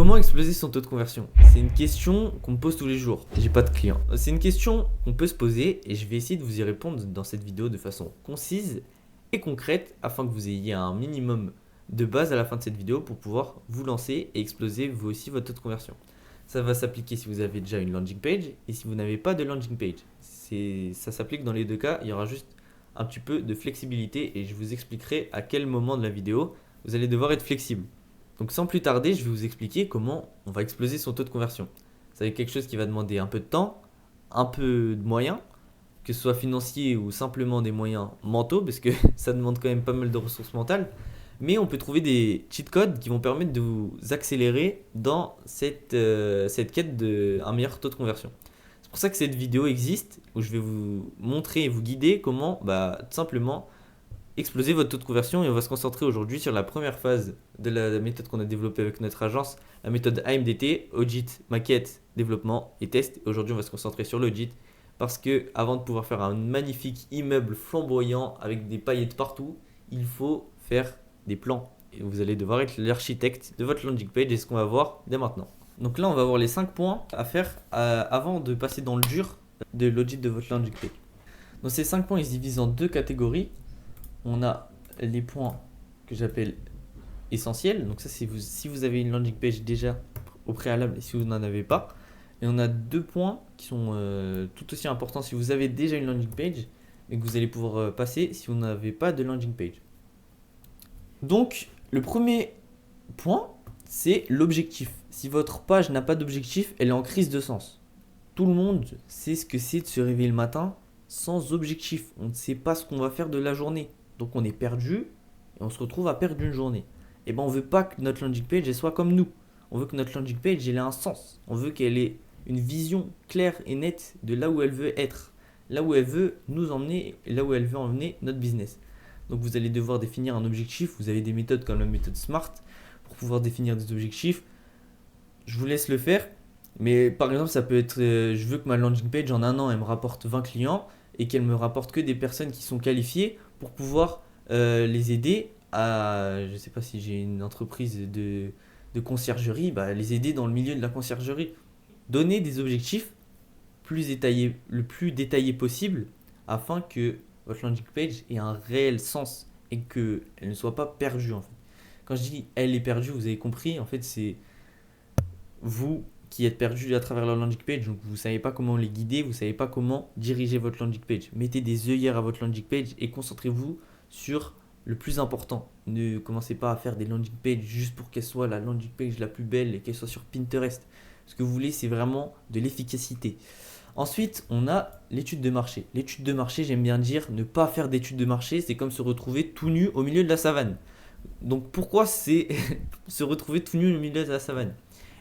Comment exploser son taux de conversion? C'est une question qu'on me pose tous les jours. J'ai pas de clients. C'est une question qu'on peut se poser et je vais essayer de vous y répondre dans cette vidéo de façon concise et concrète afin que vous ayez un minimum de base à la fin de cette vidéo pour pouvoir vous lancer et exploser vous aussi votre taux de conversion. Ça va s'appliquer si vous avez déjà une landing page et si vous n'avez pas de landing page. Ça s'applique dans les deux cas, il y aura juste un petit peu de flexibilité et je vous expliquerai à quel moment de la vidéo vous allez devoir être flexible. Donc sans plus tarder, je vais vous expliquer comment on va exploser son taux de conversion. C'est quelque chose qui va demander un peu de temps, un peu de moyens, que ce soit financier ou simplement des moyens mentaux, parce que ça demande quand même pas mal de ressources mentales. Mais on peut trouver des cheat codes qui vont permettre de vous accélérer dans cette quête d'un meilleur taux de conversion. C'est pour ça que cette vidéo existe, où je vais vous montrer et vous guider comment tout simplement exploser votre taux de conversion. Et on va se concentrer aujourd'hui sur la première phase de la méthode qu'on a développée avec notre agence, la méthode AMDT, Audit, Maquette, Développement et Test. Aujourd'hui, on va se concentrer sur l'audit parce que avant de pouvoir faire un magnifique immeuble flamboyant avec des paillettes partout, il faut faire des plans. Et vous allez devoir être l'architecte de votre landing page et c'est ce qu'on va voir dès maintenant. Donc là, on va voir les 5 points à faire avant de passer dans le dur de l'audit de votre landing page. Donc ces 5 points, ils se divisent en deux catégories. On a les points que j'appelle essentiels. Donc ça, c'est si vous avez une landing page déjà au préalable et si vous n'en avez pas. Et on a deux points qui sont tout aussi importants si vous avez déjà une landing page et que vous allez pouvoir passer si vous n'avez pas de landing page. Donc le premier point, c'est l'objectif. Si votre page n'a pas d'objectif, elle est en crise de sens. Tout le monde sait ce que c'est de se réveiller le matin sans objectif. On ne sait pas ce qu'on va faire de la journée. Donc on est perdu et on se retrouve à perdre une journée. Et ben on veut pas que notre landing page elle soit comme nous. On veut que notre landing page elle ait un sens. On veut qu'elle ait une vision claire et nette de là où elle veut être, là où elle veut nous emmener et là où elle veut emmener notre business. Donc vous allez devoir définir un objectif. Vous avez des méthodes comme la méthode SMART pour pouvoir définir des objectifs. Je vous laisse le faire. Mais par exemple, ça peut être je veux que ma landing page en un an elle me rapporte 20 clients et qu'elle me rapporte que des personnes qui sont qualifiées pour pouvoir les aider à, je ne sais pas si j'ai une entreprise de conciergerie, les aider dans le milieu de la conciergerie. Donner des objectifs plus détaillés, le plus détaillé possible afin que votre landing page ait un réel sens et qu'elle ne soit pas perdue en fait. Quand je dis elle est perdue, vous avez compris, en fait c'est vous qui êtes perdu à travers la landing page, donc vous ne savez pas comment les guider, vous ne savez pas comment diriger votre landing page. Mettez des œillères à votre landing page et concentrez-vous sur le plus important. Ne commencez pas à faire des landing pages juste pour qu'elle soit la landing page la plus belle et qu'elle soit sur Pinterest. Ce que vous voulez, c'est vraiment de l'efficacité. Ensuite, on a l'étude de marché. L'étude de marché, j'aime bien dire, ne pas faire d'étude de marché, c'est comme se retrouver tout nu au milieu de la savane. Donc pourquoi c'est se retrouver tout nu au milieu de la savane?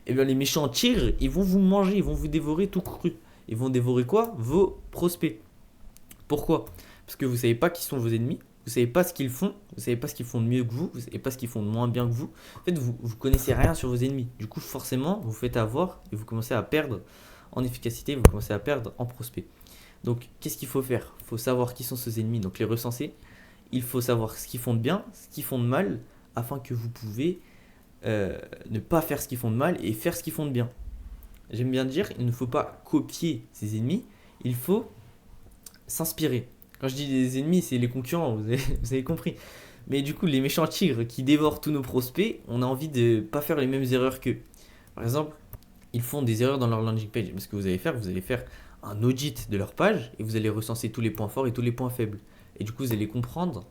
Eh bien les méchants tigres, ils vont vous manger, ils vont vous dévorer tout cru. Ils vont dévorer quoi? Vos prospects. Pourquoi? Parce que vous ne savez pas qui sont vos ennemis, vous ne savez pas ce qu'ils font, vous ne savez pas ce qu'ils font de mieux que vous ne savez pas ce qu'ils font de moins bien que vous. En fait, vous ne connaissez rien sur vos ennemis. Du coup, forcément, vous faites avoir et vous commencez à perdre en efficacité, vous commencez à perdre en prospects. Donc, qu'est-ce qu'il faut faire? Il faut savoir qui sont ces ennemis, donc les recenser. Il faut savoir ce qu'ils font de bien, ce qu'ils font de mal, afin que vous pouvez ne pas faire ce qu'ils font de mal et faire ce qu'ils font de bien. J'aime bien dire, il ne faut pas copier ses ennemis, il faut s'inspirer. Quand je dis des ennemis, c'est les concurrents, vous avez compris. Mais du coup, les méchants tigres qui dévorent tous nos prospects, on a envie de ne pas faire les mêmes erreurs qu'eux. Par exemple, ils font des erreurs dans leur landing page. Ce que vous allez faire un audit de leur page et vous allez recenser tous les points forts et tous les points faibles. Et du coup, vous allez comprendre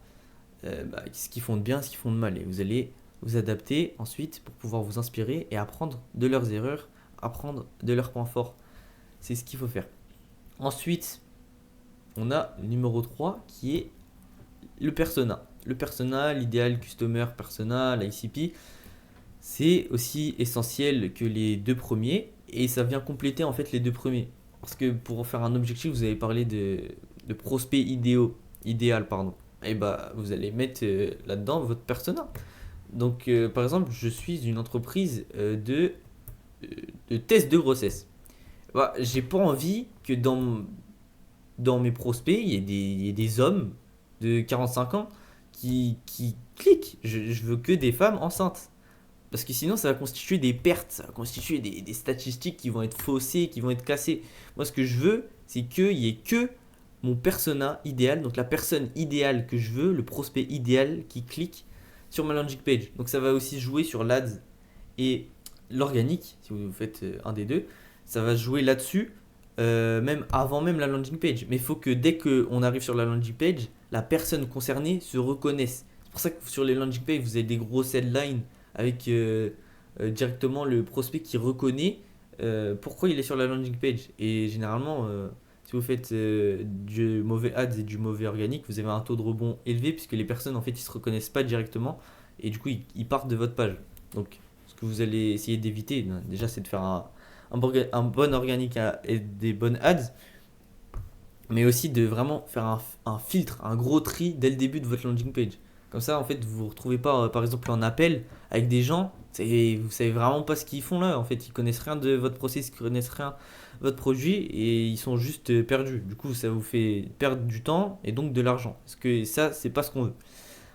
ce qu'ils font de bien, ce qu'ils font de mal. Et vous allez vous adapter ensuite pour pouvoir vous inspirer et apprendre de leurs erreurs, apprendre de leurs points forts. C'est ce qu'il faut faire. Ensuite, on a le numéro 3 qui est le persona. Le persona, l'idéal customer persona, l'ICP, c'est aussi essentiel que les deux premiers et ça vient compléter en fait les deux premiers. Parce que pour faire un objectif, vous avez parlé de prospects idéal. Et vous allez mettre là-dedans votre persona. Donc, par exemple, je suis une entreprise de test de grossesse. J'ai pas envie que dans mes prospects, il y ait des hommes de 45 ans qui cliquent. Je veux que des femmes enceintes. Parce que sinon, ça va constituer des pertes, ça va constituer des statistiques qui vont être faussées, qui vont être cassées. Moi, ce que je veux, c'est qu'il n'y ait que mon persona idéal, donc la personne idéale que je veux, le prospect idéal qui clique sur ma landing page. Donc ça va aussi jouer sur l'ADS et l'organique, si vous faites un des deux, ça va jouer là-dessus, même avant même la landing page. Mais il faut que dès qu'on arrive sur la landing page, la personne concernée se reconnaisse. C'est pour ça que sur les landing pages, vous avez des grosses headlines avec directement le prospect qui reconnaît pourquoi il est sur la landing page. Et généralement, si vous faites du mauvais ads et du mauvais organique, vous avez un taux de rebond élevé puisque les personnes en fait ils se reconnaissent pas directement et du coup ils partent de votre page. Donc ce que vous allez essayer d'éviter déjà c'est de faire un bon organique et des bonnes ads, mais aussi de vraiment faire un filtre, un gros tri dès le début de votre landing page. Comme ça, en fait, vous ne vous retrouvez pas, par exemple, en appel avec des gens, vous savez vraiment pas ce qu'ils font là. En fait, ils connaissent rien de votre process, ils connaissent rien de votre produit et ils sont juste perdus. Du coup, ça vous fait perdre du temps et donc de l'argent. Parce que ça, c'est pas ce qu'on veut.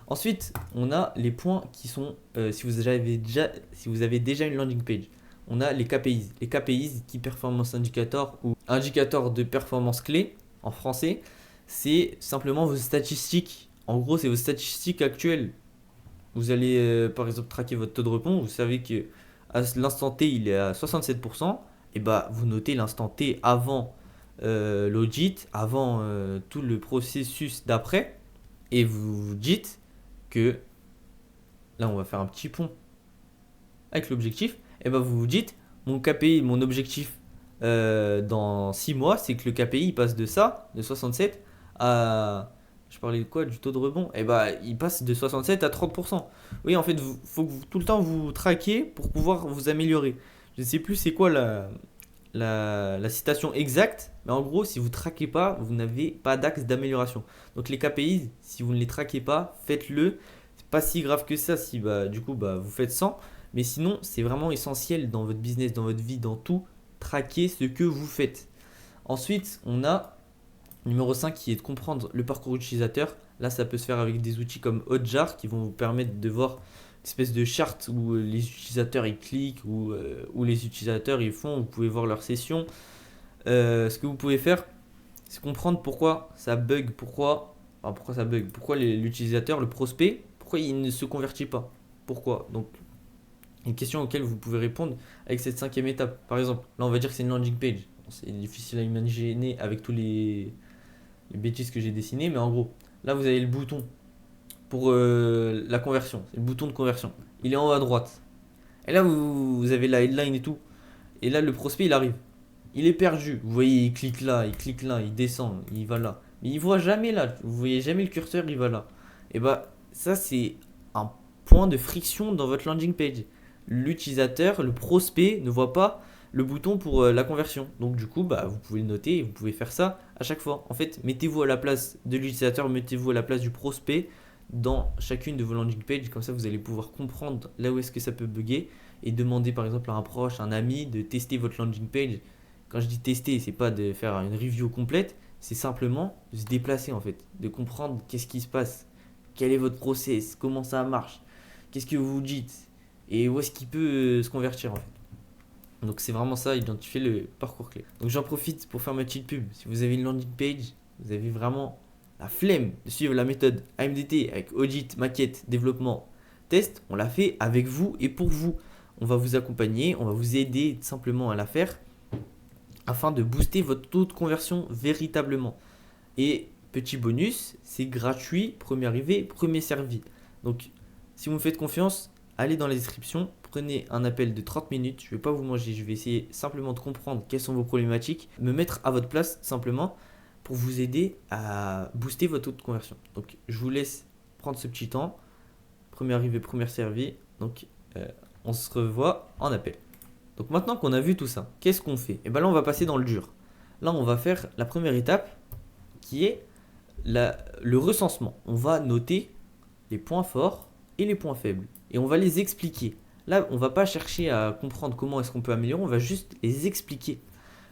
Ensuite, on a les points qui sont, si vous avez déjà une landing page, on a les KPIs. Les KPIs, Key Performance Indicator ou indicateur de performance clé en français, c'est simplement vos statistiques. En gros, c'est vos statistiques actuelles. Vous allez par exemple traquer votre taux de rebond. Vous savez que à l'instant T, il est à 67%. Et bah, vous notez l'instant T avant l'audit, avant tout le processus d'après. Et vous vous dites que là, on va faire un petit pont avec l'objectif. Et bah, vous vous dites, mon KPI, mon objectif dans 6 mois, c'est que le KPI il passe de ça, de 67 à. Je parlais de quoi? Du taux de rebond? Et bah, il passe de 67 à 30%. Oui, en fait, il faut que tout le temps vous traquez pour pouvoir vous améliorer. Je ne sais plus c'est quoi la citation exacte, mais en gros, si vous ne traquez pas, vous n'avez pas d'axe d'amélioration. Donc, les KPI, si vous ne les traquez pas, faites-le. C'est pas si grave que ça si bah, du coup bah, vous faites 100. Mais sinon, c'est vraiment essentiel dans votre business, dans votre vie, dans tout. Traquer ce que vous faites. Ensuite, on a numéro 5 qui est de comprendre le parcours utilisateur. Là, ça peut se faire avec des outils comme Hotjar qui vont vous permettre de voir une espèce de charte où les utilisateurs ils cliquent, où les utilisateurs ils font. Vous pouvez voir leur session. Ce que vous pouvez faire, c'est comprendre pourquoi ça bug, pourquoi ça bug, pourquoi l'utilisateur, le prospect, pourquoi il ne se convertit pas. Pourquoi? Donc, une question auxquelles vous pouvez répondre avec cette cinquième étape. Par exemple, là on va dire que c'est une landing page. C'est difficile à imaginer avec tous les bêtises que j'ai dessinées, mais en gros, là vous avez le bouton pour la conversion. C'est le bouton de conversion. Il est en haut à droite. Et là vous avez la headline et tout. Et là le prospect il arrive. Il est perdu. Vous voyez, il clique là, il descend, il va là. Mais il voit jamais là. Vous voyez jamais le curseur, il va là. Et bah ça c'est un point de friction dans votre landing page. L'utilisateur, le prospect ne voit pas le bouton pour la conversion. Donc du coup, bah, vous pouvez le noter et vous pouvez faire ça à chaque fois. En fait, mettez-vous à la place de l'utilisateur, mettez-vous à la place du prospect dans chacune de vos landing pages. Comme ça, vous allez pouvoir comprendre là où est-ce que ça peut bugger et demander par exemple à un proche, un ami de tester votre landing page. Quand je dis tester, c'est pas de faire une review complète, c'est simplement de se déplacer en fait, de comprendre qu'est-ce qui se passe, quel est votre process, comment ça marche, qu'est-ce que vous dites et où est-ce qu'il peut se convertir en fait. Donc c'est vraiment ça, identifier le parcours clé. Donc j'en profite pour faire ma petite pub. Si vous avez une landing page, vous avez vraiment la flemme de suivre la méthode AMDT avec audit, maquette, développement, test, on l'a fait avec vous et pour vous. On va vous accompagner, on va vous aider simplement à la faire afin de booster votre taux de conversion véritablement. Et petit bonus, c'est gratuit, premier arrivé, premier servi. Donc si vous me faites confiance, allez dans la description, prenez un appel de 30 minutes, je ne vais pas vous manger, je vais essayer simplement de comprendre quelles sont vos problématiques, me mettre à votre place simplement pour vous aider à booster votre taux de conversion. Donc je vous laisse prendre ce petit temps, premier arrivé, premier servi, donc on se revoit en appel. Donc maintenant qu'on a vu tout ça, qu'est-ce qu'on fait? Et bien là on va passer dans le dur. Là on va faire la première étape qui est le recensement. On va noter les points forts et les points faibles et on va les expliquer. Là, on va pas chercher à comprendre comment est-ce qu'on peut améliorer, on va juste les expliquer.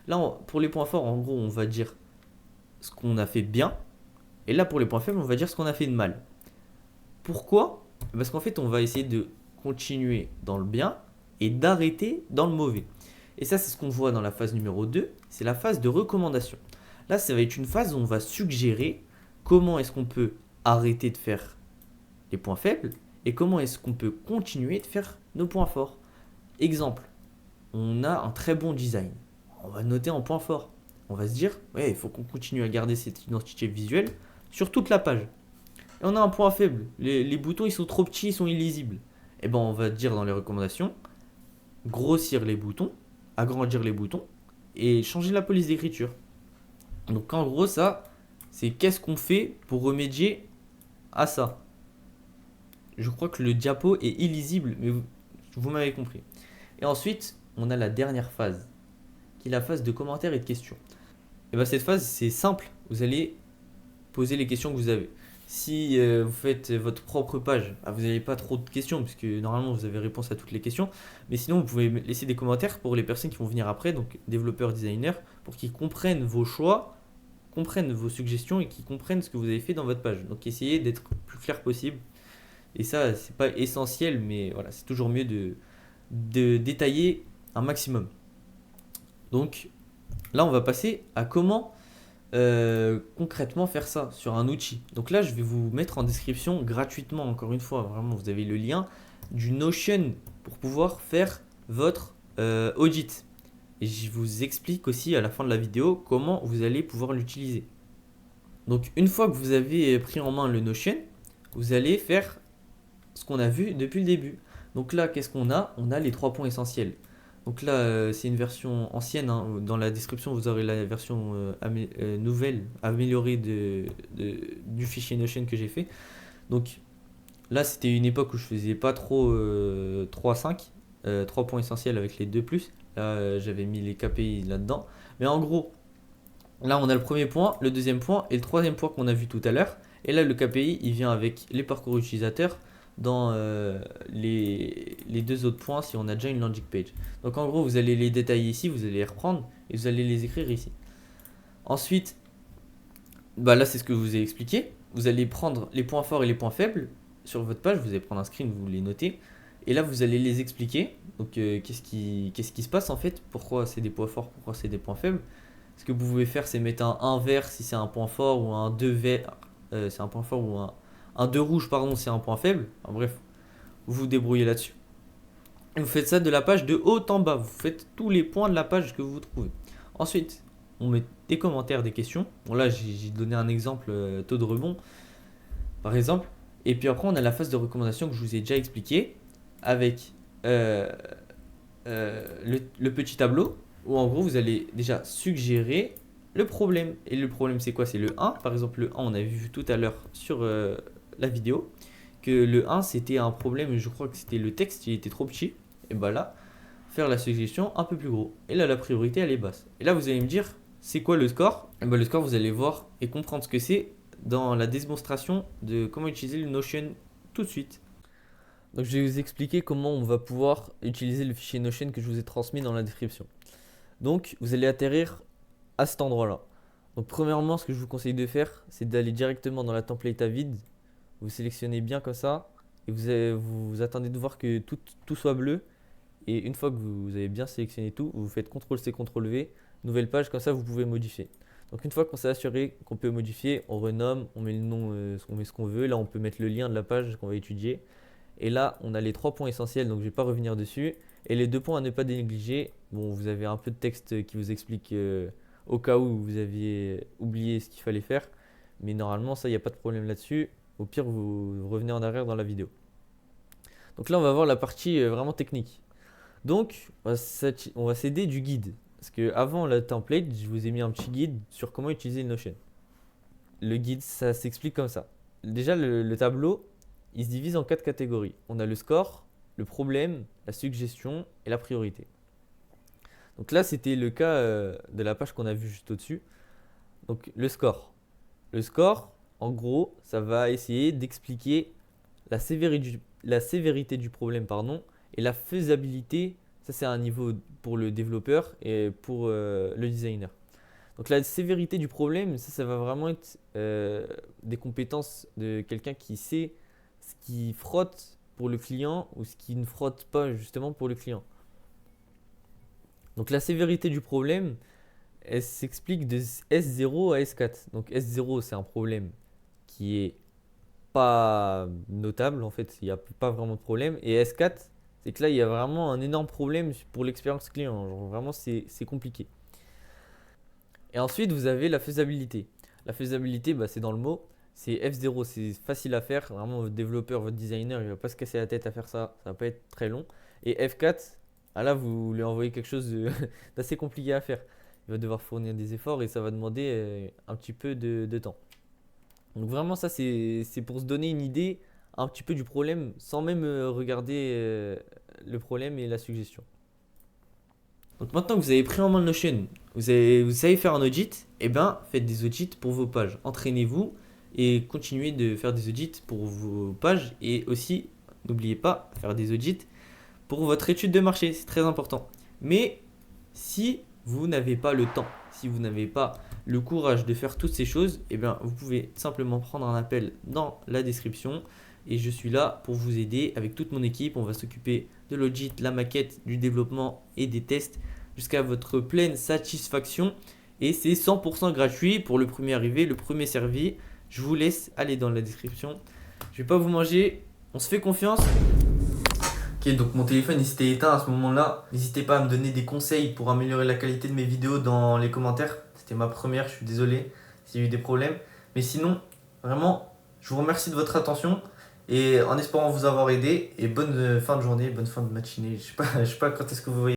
Là, pour les points forts, en gros, on va dire ce qu'on a fait bien. Et là, pour les points faibles, on va dire ce qu'on a fait de mal. Pourquoi? Parce qu'en fait, on va essayer de continuer dans le bien et d'arrêter dans le mauvais. Et ça, c'est ce qu'on voit dans la phase numéro 2, c'est la phase de recommandation. Là, ça va être une phase où on va suggérer comment est-ce qu'on peut arrêter de faire les points faibles et comment est-ce qu'on peut continuer de faire nos points forts. Exemple, on a un très bon design. On va noter en point fort. On va se dire, ouais, il faut qu'on continue à garder cette identité visuelle sur toute la page. Et on a un point faible. Les boutons, ils sont trop petits, ils sont illisibles. Et ben, on va dire dans les recommandations, grossir les boutons, agrandir les boutons et changer la police d'écriture. Donc en gros, ça, c'est qu'est-ce qu'on fait pour remédier à ça. Je crois que le diapo est illisible, mais vous m'avez compris. Et ensuite, on a la dernière phase, qui est la phase de commentaires et de questions. Et bien cette phase, c'est simple. Vous allez poser les questions que vous avez. Si vous faites votre propre page, vous n'avez pas trop de questions, puisque normalement vous avez réponse à toutes les questions. Mais sinon, vous pouvez laisser des commentaires pour les personnes qui vont venir après, donc développeurs, designers, pour qu'ils comprennent vos choix, comprennent vos suggestions et qu'ils comprennent ce que vous avez fait dans votre page. Donc essayez d'être le plus clair possible. Et ça, c'est pas essentiel, mais voilà, c'est toujours mieux de détailler un maximum. Donc là, on va passer à comment concrètement faire ça sur un outil. Donc là, je vais vous mettre en description gratuitement, encore une fois, vraiment, vous avez le lien du Notion pour pouvoir faire votre audit. Et je vous explique aussi à la fin de la vidéo comment vous allez pouvoir l'utiliser. Donc une fois que vous avez pris en main le Notion, vous allez faire ce qu'on a vu depuis le début. Donc là, qu'est-ce qu'on a? On a les 3 points essentiels. Donc là, c'est une version ancienne, hein. Dans la description, vous aurez la version nouvelle, améliorée du fichier Notion que j'ai fait. Donc là, c'était une époque où je faisais pas trop 3.5, 3 points essentiels avec les 2+. Là, j'avais mis les KPI là-dedans. Mais en gros, là, on a le premier point, le deuxième point et le troisième point qu'on a vu tout à l'heure. Et là, le KPI, il vient avec les parcours utilisateurs dans les 2 autres points si on a déjà une landing page. Donc en gros, vous allez les détailler ici, vous allez les reprendre et vous allez les écrire ici. Ensuite, là c'est ce que je vous ai expliqué. Vous allez prendre les points forts et les points faibles sur votre page, vous allez prendre un screen, vous les notez. Et là, vous allez les expliquer. Donc qu'est-ce qui se passe en fait? Pourquoi c'est des points forts, pourquoi c'est des points faibles? Ce que vous pouvez faire, c'est mettre un 1 vert si c'est un point fort ou un 2 vert, c'est un point fort ou un 2 rouge, pardon, c'est un point faible. Enfin, bref, vous vous débrouillez là-dessus. Et vous faites ça de la page de haut en bas. Vous faites tous les points de la page que vous trouvez. Ensuite, on met des commentaires, des questions. Bon, là, j'ai donné un exemple, taux de rebond, par exemple. Et puis après, on a la phase de recommandation que je vous ai déjà expliqué avec le petit tableau où en gros, vous allez déjà suggérer le problème. Et le problème, c'est quoi? C'est le 1. Par exemple, le 1, on a vu tout à l'heure sur la vidéo que le 1, c'était un problème. Je crois que c'était le texte, il était trop petit. Et bah là, faire la suggestion un peu plus gros. Et là, la priorité, elle est basse. Et là, vous allez me dire, c'est quoi le score? Et le score, vous allez voir et comprendre ce que c'est dans la démonstration de comment utiliser le Notion tout de suite. Donc, je vais vous expliquer comment on va pouvoir utiliser le fichier Notion que je vous ai transmis dans la description. Donc, vous allez atterrir à cet endroit-là. Donc, premièrement, ce que je vous conseille de faire, c'est d'aller directement dans la template à vide. Vous sélectionnez bien comme ça et vous attendez de voir que tout soit bleu. Et une fois que vous avez bien sélectionné tout, vous faites CTRL-C, CTRL-V, nouvelle page, comme ça vous pouvez modifier. Donc une fois qu'on s'est assuré qu'on peut modifier, on renomme, on met le nom, on met ce qu'on veut. Là, on peut mettre le lien de la page qu'on va étudier. Et là, on a les 3 points essentiels, donc je ne vais pas revenir dessus. Et les 2 points à ne pas négliger. Bon, vous avez un peu de texte qui vous explique au cas où vous aviez oublié ce qu'il fallait faire. Mais normalement, ça, il n'y a pas de problème là-dessus. Au pire, vous revenez en arrière dans la vidéo. Donc là, on va voir la partie vraiment technique. Donc, on va s'aider du guide. Parce que avant la template, je vous ai mis un petit guide sur comment utiliser le Notion. Le guide, ça s'explique comme ça. Déjà, le tableau, il se divise en 4 catégories. On a le score, le problème, la suggestion et la priorité. Donc là, c'était le cas de la page qu'on a vue juste au-dessus. Donc le score. Le score, en gros, ça va essayer d'expliquer la sévérité du problème, et la faisabilité. Ça, c'est un niveau pour le développeur et pour le designer. Donc la sévérité du problème, ça va vraiment être des compétences de quelqu'un qui sait ce qui frotte pour le client ou ce qui ne frotte pas justement pour le client. Donc la sévérité du problème, elle s'explique de S0 à S4. Donc S0, c'est un problème qui est pas notable, en fait, il n'y a pas vraiment de problème. Et S4, c'est que là, il y a vraiment un énorme problème pour l'expérience client. Genre, vraiment, c'est compliqué. Et ensuite, vous avez la faisabilité. La faisabilité, bah, c'est dans le mot. C'est F0, c'est facile à faire. Vraiment, votre développeur, votre designer, il ne va pas se casser la tête à faire ça. Ça va pas être très long. Et F4, ah là, vous lui envoyez quelque chose d'assez compliqué à faire. Il va devoir fournir des efforts et ça va demander un petit peu de temps. Donc vraiment, ça, c'est pour se donner une idée un petit peu du problème sans même regarder le problème et la suggestion. Donc maintenant que vous avez pris en main le Notion, vous savez faire un audit, et bien faites des audits pour vos pages. Entraînez-vous et continuez de faire des audits pour vos pages. Et aussi, n'oubliez pas, faire des audits pour votre étude de marché, c'est très important. Mais si vous n'avez pas le temps, si vous n'avez pas le courage de faire toutes ces choses, eh bien, vous pouvez simplement prendre un appel dans la description et je suis là pour vous aider avec toute mon équipe. On va s'occuper de l'audit, la maquette, du développement et des tests jusqu'à votre pleine satisfaction. Et c'est 100% gratuit pour le premier arrivé, le premier servi. Je vous laisse aller dans la description. Je vais pas vous manger. On se fait confiance. Ok, donc mon téléphone il s'était éteint à ce moment-là. N'hésitez pas à me donner des conseils pour améliorer la qualité de mes vidéos dans les commentaires. C'était ma première, je suis désolé s'il y a eu des problèmes. Mais sinon, vraiment, je vous remercie de votre attention et en espérant vous avoir aidé. Et bonne fin de journée, bonne fin de matinée. Je sais pas quand est-ce que vous voyez.